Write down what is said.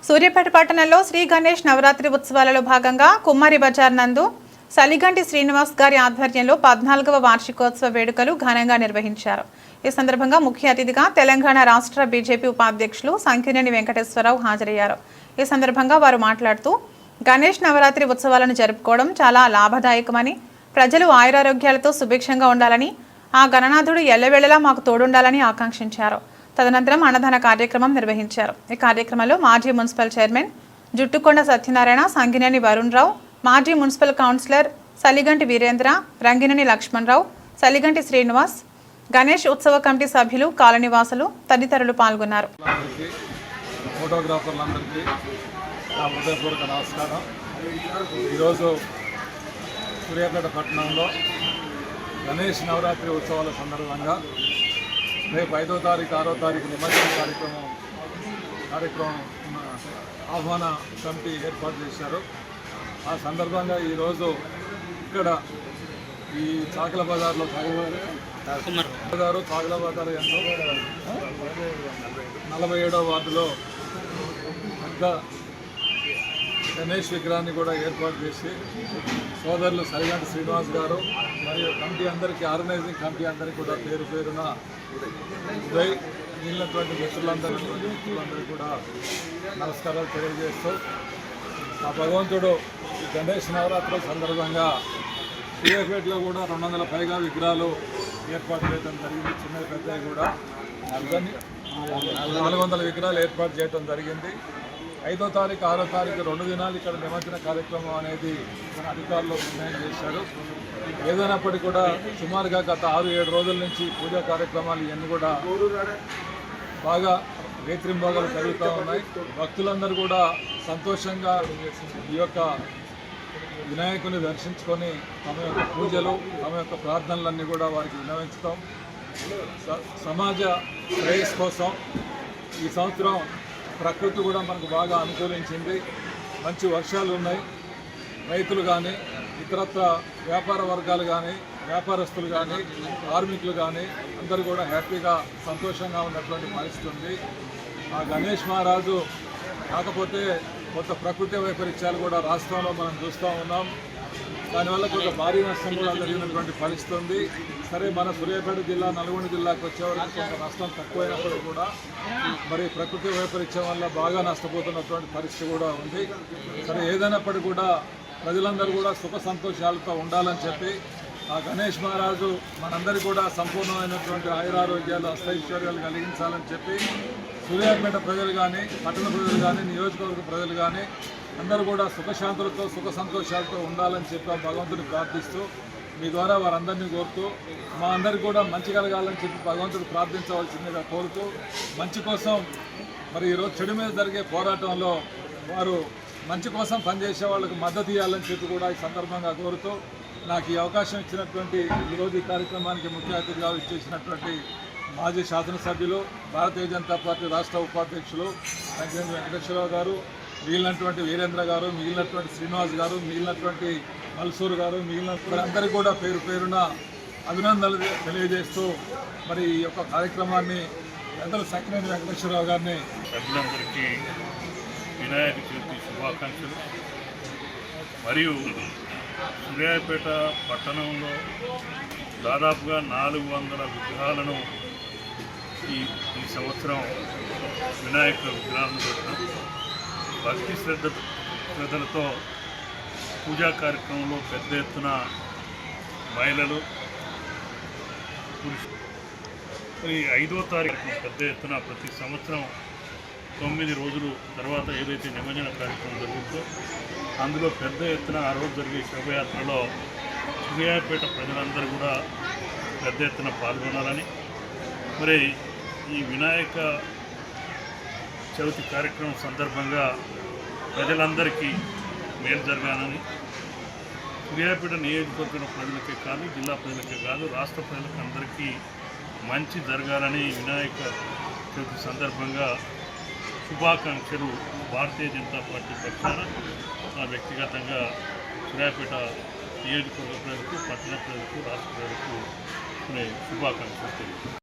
సూర్యాపేట పట్టణంలో శ్రీ గణేష్ నవరాత్రి ఉత్సవాలలో భాగంగా కుమ్మరి బజార్ నందు సలిగంటి శ్రీనివాస్ గారి ఆధ్వర్యంలో 14వ వార్షికోత్సవ వేడుకలు ఘనంగా నిర్వహించారు. ఈ సందర్భంగా ముఖ్య అతిథిగా తెలంగాణ రాష్ట్ర బీజేపీ ఉపాధ్యక్షులు సంకినేని వెంకటేశ్వరరావు హాజరయ్యారు. ఈ సందర్భంగా వారు మాట్లాడుతూ గణేష్ నవరాత్రి ఉత్సవాలను జరుపుకోవడం చాలా లాభదాయకమని, ప్రజలు ఆయురారోగ్యాలతో సుభిక్షంగా ఉండాలని, ఆ గణనాథుడు ఎల్లవేళలా మాకు తోడుండాలని ఆకాంక్షించారు. తదనంతరం అన్నదాన కార్యక్రమం నిర్వహించారు. ఈ కార్యక్రమంలో మాజీ మున్సిపల్ చైర్మన్ జుట్టుకొండ సత్యనారాయణ, సంగినేని వరుణ్ రావు, మాజీ మున్సిపల్ కౌన్సిలర్ సలిగంటి వీరేంద్ర, రంగినేని లక్ష్మణరావు, సలిగంటి శ్రీనివాస్, గణేష్ ఉత్సవ కమిటీ సభ్యులు, కాలనీవాసులు తదితరులు పాల్గొన్నారు. ఫోటోగ్రాఫర్లందరికీ నా హృదయపూర్వక నమస్కారం. ఈరోజు సూర్యాపేట పట్టణంలో గణేష్ నవరాత్రి ఉత్సవాల సందర్భంగా రేపు 5వ తారీఖు 6వ తారీఖు నిమజ్జన కార్యక్రమం ఆహ్వాన కమిటీ ఏర్పాటు చేశారు. ఆ సందర్భంగా ఈరోజు ఇక్కడ ఈ చాకల బజార్లో చాకల బజార్ 47వ వార్డులో పెద్ద గణేష్ విగ్రహాన్ని కూడా ఏర్పాటు చేసి సోదరులు సలిగంటి శ్రీనివాస్ గారు మరియు కమిటీ అందరికీ, ఆర్గనైజింగ్ కమిటీ అందరికీ కూడా పేరు పేరున ఉదయ్ మిగిలినటువంటి మిత్రులందరికీ కూడా నమస్కారాలు తెలియజేస్తూ, ఆ భగవంతుడు ఈ గణేష్ నవరాత్రుల సందర్భంగా సూర్యాపేటలో కూడా 200 పైగా విగ్రహాలు ఏర్పాటు చేయడం జరిగింది. చిన్న పెద్దవి కూడా 400 విగ్రహాలు ఏర్పాటు చేయడం జరిగింది. 5వ తారీఖు 6వ తారీఖు 2 దినాలు ఇక్కడ నిమజ్జన కార్యక్రమం అనేది మన అధికారులు నిర్ణయం చేశారు. ఏదైనప్పటికీ కూడా సుమారుగా గత 6-7 రోజుల నుంచి పూజా కార్యక్రమాలు ఇవన్నీ కూడా బాగా రేత్రింబాగాలు జరుగుతూ ఉన్నాయి. భక్తులందరూ కూడా సంతోషంగా ఈ యొక్క వినాయకుని దర్శించుకొని తమ యొక్క పూజలు, తమ యొక్క ప్రార్థనలన్నీ కూడా వారికి విన్నవించడం, సమాజ శ్రేయస్ కోసం ఈ సంవత్సరం ప్రకృతి కూడా మనకు బాగా అనుకూలించింది. మంచి వర్షాలు ఉన్నాయి. రైతులు కానీ, ఇతరత్ర వ్యాపార వర్గాలు కానీ, వ్యాపారస్తులు కానీ, కార్మికులు కానీ అందరూ కూడా హ్యాపీగా సంతోషంగా ఉన్నటువంటి పరిస్థితి ఉంది. ఆ గణేష్ మహారాజు కాకపోతే కొంత ప్రకృతి వైపరీత్యాలు కూడా రాష్ట్రంలో మనం చూస్తూ ఉన్నాం. దానివల్ల కొంత భారీ నష్టం కూడా జరిగినటువంటి పరిస్థితి ఉంది. సరే, మన సూర్యాపేట జిల్లా, నల్గొండ జిల్లాకు వచ్చేవరకు కొంత నష్టం తక్కువైనప్పటికీ కూడా మరి ప్రకృతి వైపరీత్యం వల్ల బాగా నష్టపోతున్నటువంటి పరిస్థితి కూడా ఉంది. సరే, ఏదైనప్పటికీ కూడా ప్రజలందరూ కూడా సుఖ సంతోషాలతో ఉండాలని చెప్పి ఆ గణేష్ మహారాజు మనందరికీ కూడా సంపూర్ణమైనటువంటి ఆయురారోగ్యాలు, అష్టైశ్వర్యాలు కలిగించాలని చెప్పి సూర్యాపేట ప్రజలు కానీ, పట్టణ ప్రజలు కానీ, నియోజకవర్గ ప్రజలు కానీ అందరూ కూడా సుఖశాంతులతో, సుఖ సంతోషాలతో ఉండాలని చెప్పి భగవంతుని ప్రార్థిస్తూ, మీ ద్వారా వారందరినీ కోరుతూ, మా అందరికీ కూడా మంచి కలగాలని చెప్పి భగవంతుడు ప్రార్థించవలసిందిగా కోరుతూ, మంచి కోసం మరి ఈరోజు చెడు మీద జరిగే పోరాటంలో వారు మంచి కోసం పనిచేసే వాళ్ళకు మద్దతు ఇవ్వాలని చెప్పి కూడా ఈ సందర్భంగా కోరుతూ, నాకు ఈ అవకాశం ఇచ్చినటువంటి ఈరోజు ఈ కార్యక్రమానికి ముఖ్య అతిథిగా ఇచ్చేసినటువంటి మాజీ శాసనసభ్యులు, భారతీయ జనతా పార్టీ రాష్ట్ర ఉపాధ్యక్షులు సంకినేని వెంకటేశ్వరరావు గారు, మిగిలినటువంటి వీరేంద్ర గారు, మిగిలినటువంటి శ్రీనివాస్ గారు, మిగిలినటువంటి మల్సూర్ గారు, మిగిలిన అందరికీ కూడా పేరు పేరున అభినందనలు తెలియజేస్తూ మరి ఈ యొక్క కార్యక్రమాన్ని పెద్దలు సంకినేని వెంకటేశ్వరరావు గారిని సభ్యులందరికీ వినాయక చవితి శుభాకాంక్షలు. మరియు సూర్యాపేట పట్టణంలో దాదాపుగా 400 విగ్రహాలను ఈ సంవత్సరం వినాయక విగ్రహాలను పెట్టడం, భక్తి శ్రద్ధలతో పూజా కార్యక్రమంలో పెద్ద ఎత్తున మహిళలు, పురుషులు. ఈ 5వ తారీఖు పెద్ద ఎత్తున ప్రతి సంవత్సరం 9 రోజులు తర్వాత ఏదైతే నిమజ్జన కార్యక్రమం జరుగుతుందో అందులో పెద్ద ఎత్తున ఆ రోజు జరిగే శోభయాత్రలో సూర్యాపేట ప్రజలందరూ కూడా పెద్ద ఎత్తున పాల్గొనాలని, మరి ఈ వినాయక చవితి కార్యక్రమం సందర్భంగా ప్రజలందరికీ మేలు జరగాలని, సూర్యాపేట నియోజకవర్గం ప్రజలకే కాదు, జిల్లా ప్రజలకే కాదు, రాష్ట్ర ప్రజలకు అందరికీ మంచి జరగాలని వినాయక చవితి సందర్భంగా శుభాకాంక్షలు భారతీయ జనతా పార్టీ పక్షాన వ్యక్తిగతంగా సూర్యాపేట నియోజకవర్గ ప్రజలకు, పట్టణ ప్రజలకు, రాష్ట్ర ప్రజలకు శుభాకాంక్షలు తెలియజేస్తాను.